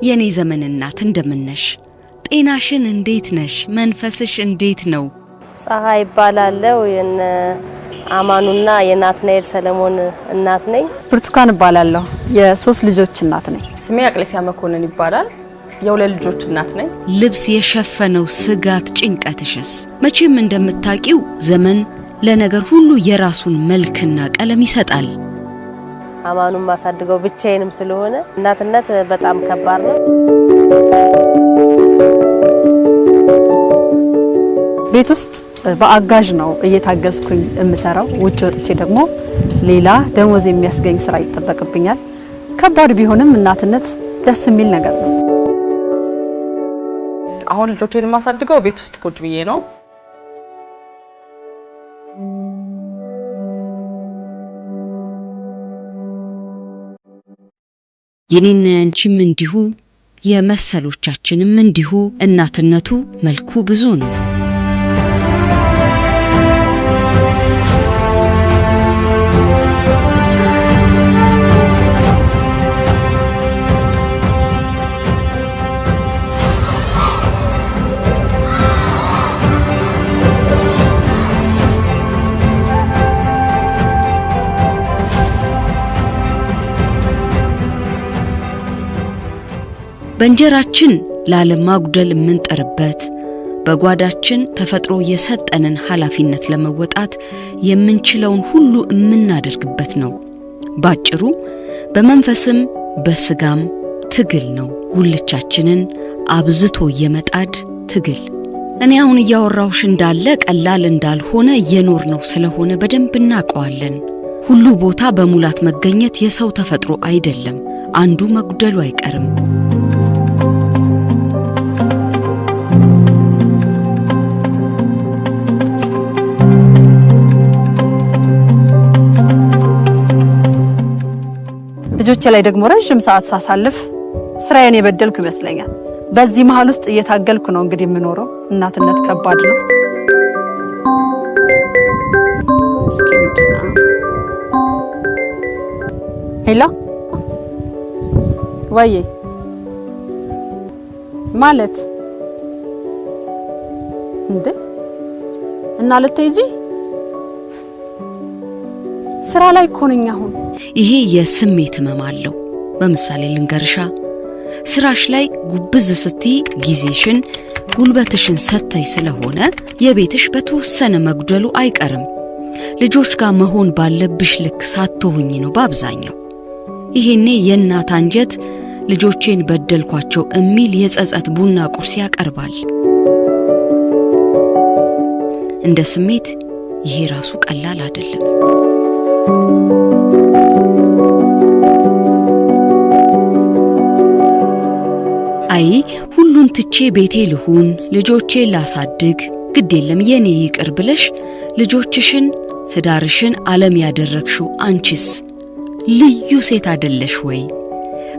የኔ ዘመን እናት እንደምነሽ ጤናሽን እንዴት ነሽ መንፈስሽ እንዴት ነው ፀሐይ ይባላልው የነ አማኑና የናትናኤል ሰለሞን እናት ነኝ ብርቱካን ይባላልው የሶስት ልጆች እናት ነኝ ስሜ አቅሌሲያ መኮንን ይባላል የሁለት ልጆች እናት ነኝ ልብስ የሸፈነው ስጋት ጭንቀትሽስ መቼም እንደምታቂው ዘመን ለነገር ሁሉ የራሱን መልክና ቀለም ይሰጣል አማኑን ማሳድገው ብቻዬንም ስለሆነ እናትነት በጣም ከባድ ነው ቤት ውስጥ በአጋዥ ነው እየታገዝኩኝ እምሰራው ውጭ ወጥቼ ደግሞ ሌላ ደሞዝ የሚያስገኝ ስራ ይተበቀብኛል ከባድ ቢሆንም እናትነት ደስ የሚል ነገር ነው አሁን ልጆቼን ማሳድገው ቤት ውስጥ ቁጭ ብዬ ነው የኔና አንቺም እንዲሁ የመሰሎቻችንም እንዲሁ እናትነቱ መልኩ ብዙ ነው በእንጀራችን ላለማጉደል የምንጠርበት በጓዳችን ተፈጥሮ የሰጠንን ኃላፊነት ለመወጣት የምንችለውን ሁሉ የምናደርግበት ነው ባጭሩ በመንፈስም በስጋም ትግል ነው ጉልቻችንን አብዝቶ የመጣድ ትግል እኔ አሁን ያወራውሽ እንዳለ ቀላል እንዳልሆነ የኖር ነው ስለሆነ በደንብ እናቀዋለን ሁሉ ቦታ በሙላት መገኘት የሰው ተፈጥሮ አይደለም አንዱ መጉደሉ አይቀርም ልጆቼ ላይ ደግሞ ረጅም ሰዓት ሳሳልፍ ስራዬን የበደልኩ ይመስለኛል በዚህ መሃል ውስጥ እየታገልኩ ነው እንግዲህ የምኖረው እናትነት ከባድ ነው ሄሎ ወይ ማለት እንዴ እና ለተይጂ ስራ ላይ ኮንኛ አሁን ይሄ የስሜት ህመም አለው በመሳሌ ልንገርሻ ስራሽ ላይ ጉብዝ ስትይ ጊዜሽን ጉልበትሽን ሰተይ ስለሆነ የቤትሽ በተወሰነ መጉደሉ አይቀርም ልጆች ጋር መሆን ባለብሽ ልክ ሳትሆኚ ነው በአብዛኛው ይሄኔ የእናት አንጀት ልጆቼን በደልኳቸው እሚል የጸጸት ቡና ቁርስ ያቀርባል እንደ ስሜት ይሄ ራሱ ቀላል አይደለም አይ ሁሉን ትቼ ቤቴ ልሁን ልጆቼ ላሳድግ ግድ የለም የኔ ይቅር ብለሽ ልጆችሽን ትዳርሽን ዓለም ያደረግሽው አንቺስ ልዩ ሴት አይደለሽ ወይ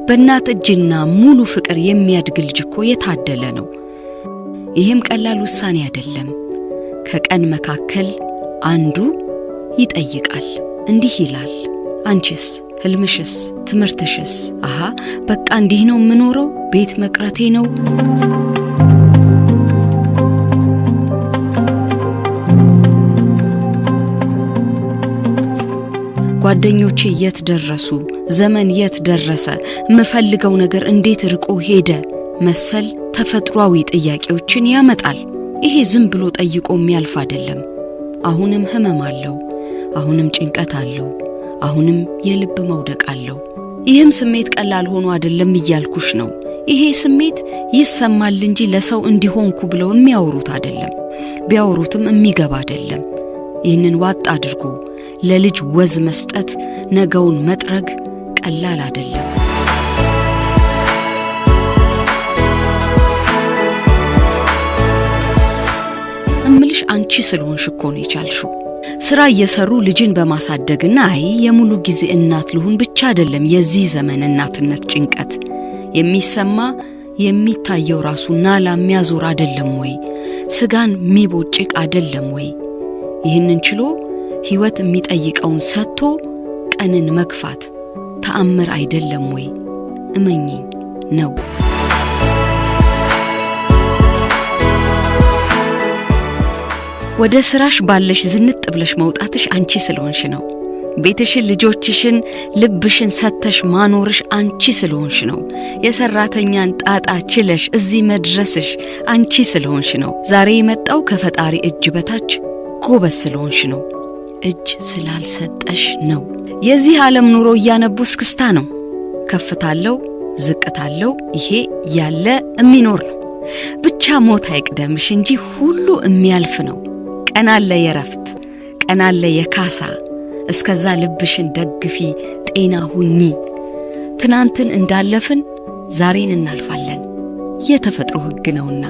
በእናት እጅና ሙሉ ፍቅር የሚያድግ ልጅ እኮ የታደለ ነው ይሄም ቀላል ውሳኔ አይደለም ከቀን መካከል አንዱ ይጠይቃል እንዲህ ይላል አንቺስ ህልምሽስ ትምርትሽስ አሃ በቃ እንዲህ ነው ምኖረው ቤት መቅረቴ ነው ጓደኞቼ የት ደረሱ ዘመን የት ደረሰ መፈልገው ነገር እንዴት ርቆ ሄደ መሰል ተፈጥሯዊ ጥያቄዎችን ያመጣል ይሄ ዝም ብሎ ጠይቆ የሚያልፍ አይደለም አሁንም ህመም አለው አሁንም ጭንቀት አለው አሁንም የልብ መውደቅ አለው ይህም ስሜት ቀላል ሆኖ አይደለም ይያልኩሽ ነው ይሄ ስሜት ይሰማል እንጂ ለሰው እንዲሆንኩ ብለው የሚያወሩት አይደለም ቢያወሩትም የሚገባ አይደለም ይህንን ዋጥ አድርጎ ለልጅ ወዝ መስጠት ነገውን መጥረግ ቀላል አይደለም እምልሽ አንቺ ስለሆንሽ እኮ ነው የቻልሽው ስራ እየሰሩ ልጅን በማሳደግና አይ የሙሉ ጊዜ እናት ልሁን ብቻ አይደለም የዚህ ዘመን እናትነት ጭንቀት የሚሰማ የሚታየው ራሱና ላሚያዞር አይደለም ወይ ስጋን ሚቦጭቅ አይደለም ወይ ይህንን ችሎ ህይወት የሚጠይቀውን ሰጥቶ ቀንን መግፋት ተአምር አይደለም ወይ እመኚኝ ነው ወደ ስራሽ ባለሽ ዝንጥ ብለሽ መውጣትሽ አንቺ ስለሆንሽ ነው። ቤትሽን፣ ልጆችሽን፣ ልብሽን ሰተሽ ማኖርሽ አንቺ ስለሆንሽ ነው። የሰራተኛን ጣጣ ችለሽ እዚህ መድረስሽ አንቺ ስለሆንሽ ነው። ዛሬ የመጣው ከፈጣሪ እጅ በታች ጎበዝ ስለሆንሽ ነው። እጅ ስላልሰጠሽ ነው። የዚህ ዓለም ኑሮ እያነቡ እስክስታ ነው። ከፍታለው ዝቅታለው፣ ይሄ ያለ የሚኖር ነው። ብቻ ሞት አይቅደምሽ እንጂ ሁሉ የሚያልፍ ነው። ቀናለ የረፍት ቀናለ የካሳ። እስከዛ ልብሽን ደግፊ፣ ጤና ሁኚ። ትናንትን እንዳለፍን ዛሬን እናልፋለን። የተፈጥሮ ሕግ ነውና